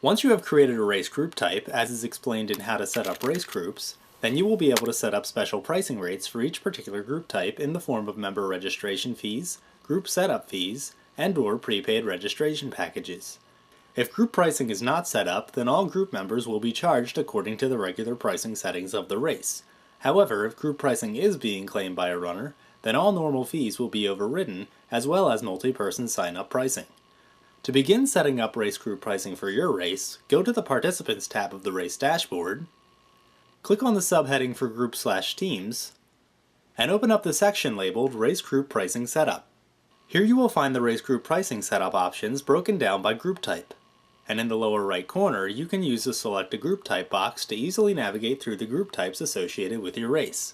Once you have created a race group type, as is explained in how to set up race groups, then you will be able to set up special pricing rates for each particular group type in the form of member registration fees, group setup fees, and/or prepaid registration packages. If group pricing is not set up, then all group members will be charged according to the regular pricing settings of the race. However, if group pricing is being claimed by a runner, then all normal fees will be overridden, as well as multi-person sign-up pricing. To begin setting up race group pricing for your race, go to the Participants tab of the race dashboard, click on the subheading for Group/Teams, and open up the section labeled Race Group Pricing Setup. Here you will find the race group pricing setup options broken down by group type. And in the lower right corner, you can use the Select a Group Type box to easily navigate through the group types associated with your race.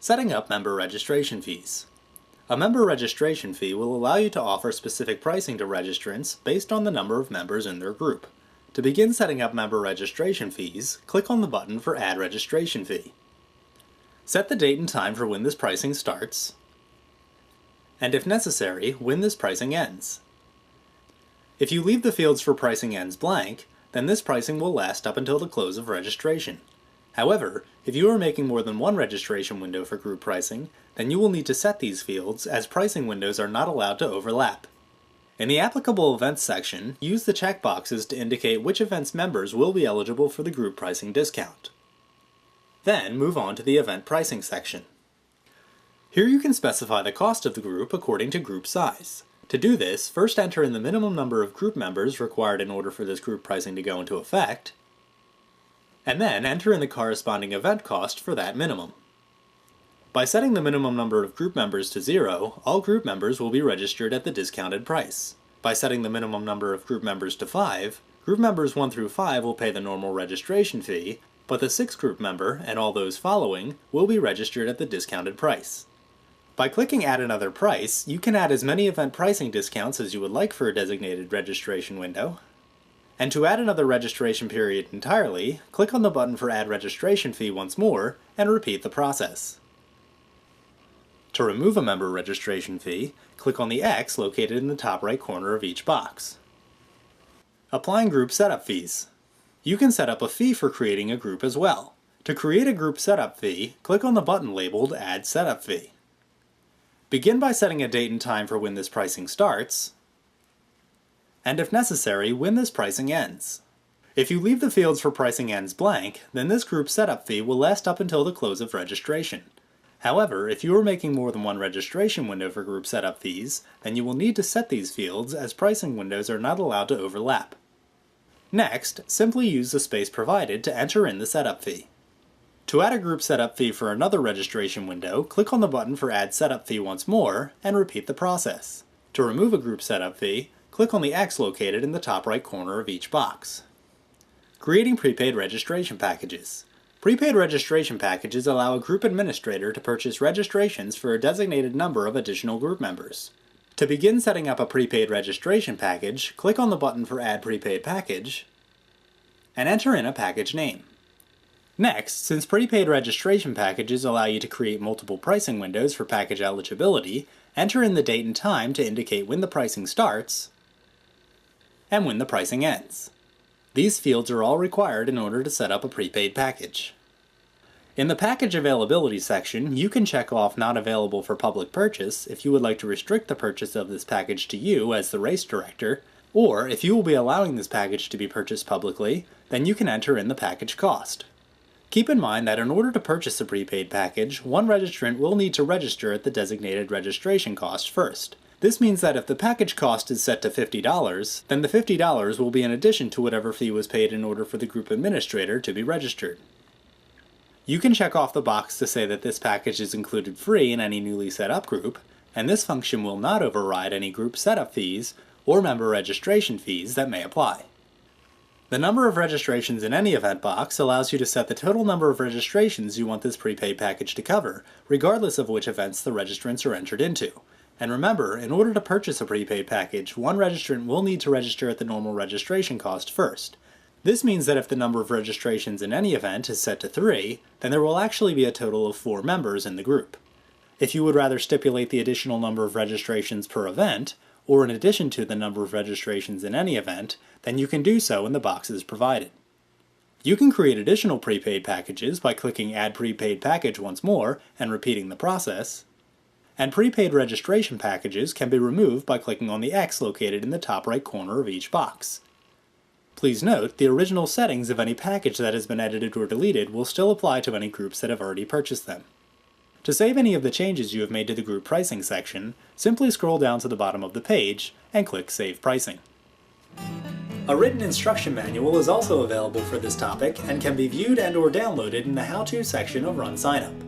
Setting up member registration fees. A member registration fee will allow you to offer specific pricing to registrants based on the number of members in their group. To begin setting up member registration fees, click on the button for Add Registration Fee. Set the date and time for when this pricing starts, and if necessary, when this pricing ends. If you leave the fields for pricing ends blank, then this pricing will last up until the close of registration. However, if you are making more than one registration window for group pricing, then you will need to set these fields, as pricing windows are not allowed to overlap. In the Applicable Events section, use the checkboxes to indicate which events members will be eligible for the group pricing discount. Then move on to the Event Pricing section. Here you can specify the cost of the group according to group size. To do this, first enter in the minimum number of group members required in order for this group pricing to go into effect, and then enter in the corresponding event cost for that minimum. By setting the minimum number of group members to 0, all group members will be registered at the discounted price. By setting the minimum number of group members to 5, group members 1 through 5 will pay the normal registration fee, but the 6th group member, and all those following, will be registered at the discounted price. By clicking Add Another Price, you can add as many event pricing discounts as you would like for a designated registration window. And to add another registration period entirely, click on the button for Add Registration Fee once more, and repeat the process. To remove a member registration fee, click on the X located in the top right corner of each box. Applying Group Setup Fees. You can set up a fee for creating a group as well. To create a group setup fee, click on the button labeled Add Setup Fee. Begin by setting a date and time for when this pricing starts, and if necessary, when this pricing ends. If you leave the fields for pricing ends blank, then this group setup fee will last up until the close of registration. However, if you are making more than one registration window for group setup fees, then you will need to set these fields, as pricing windows are not allowed to overlap. Next, simply use the space provided to enter in the setup fee. To add a group setup fee for another registration window, click on the button for Add Setup Fee once more, and repeat the process. To remove a group setup fee, click on the X located in the top right corner of each box. Creating prepaid registration packages. Prepaid registration packages allow a group administrator to purchase registrations for a designated number of additional group members. To begin setting up a prepaid registration package, click on the button for Add Prepaid Package, and enter in a package name. Next, since prepaid registration packages allow you to create multiple pricing windows for package eligibility, enter in the date and time to indicate when the pricing starts and when the pricing ends. These fields are all required in order to set up a prepaid package. In the Package Availability section, you can check off Not Available for Public Purchase if you would like to restrict the purchase of this package to you as the race director, or if you will be allowing this package to be purchased publicly, then you can enter in the package cost. Keep in mind that in order to purchase a prepaid package, one registrant will need to register at the designated registration cost first. This means that if the package cost is set to $50, then the $50 will be in addition to whatever fee was paid in order for the group administrator to be registered. You can check off the box to say that this package is included free in any newly set up group, and this function will not override any group setup fees or member registration fees that may apply. The number of registrations in any event box allows you to set the total number of registrations you want this prepaid package to cover, regardless of which events the registrants are entered into. And remember, in order to purchase a prepaid package, one registrant will need to register at the normal registration cost first. This means that if the number of registrations in any event is set to 3, then there will actually be a total of 4 members in the group. If you would rather stipulate the additional number of registrations per event, or in addition to the number of registrations in any event, then you can do so in the boxes provided. You can create additional prepaid packages by clicking Add Prepaid Package once more and repeating the process. And prepaid registration packages can be removed by clicking on the X located in the top right corner of each box. Please note, the original settings of any package that has been edited or deleted will still apply to any groups that have already purchased them. To save any of the changes you have made to the group pricing section, simply scroll down to the bottom of the page and click Save Pricing. A written instruction manual is also available for this topic and can be viewed and/or downloaded in the How To section of RunSignUp.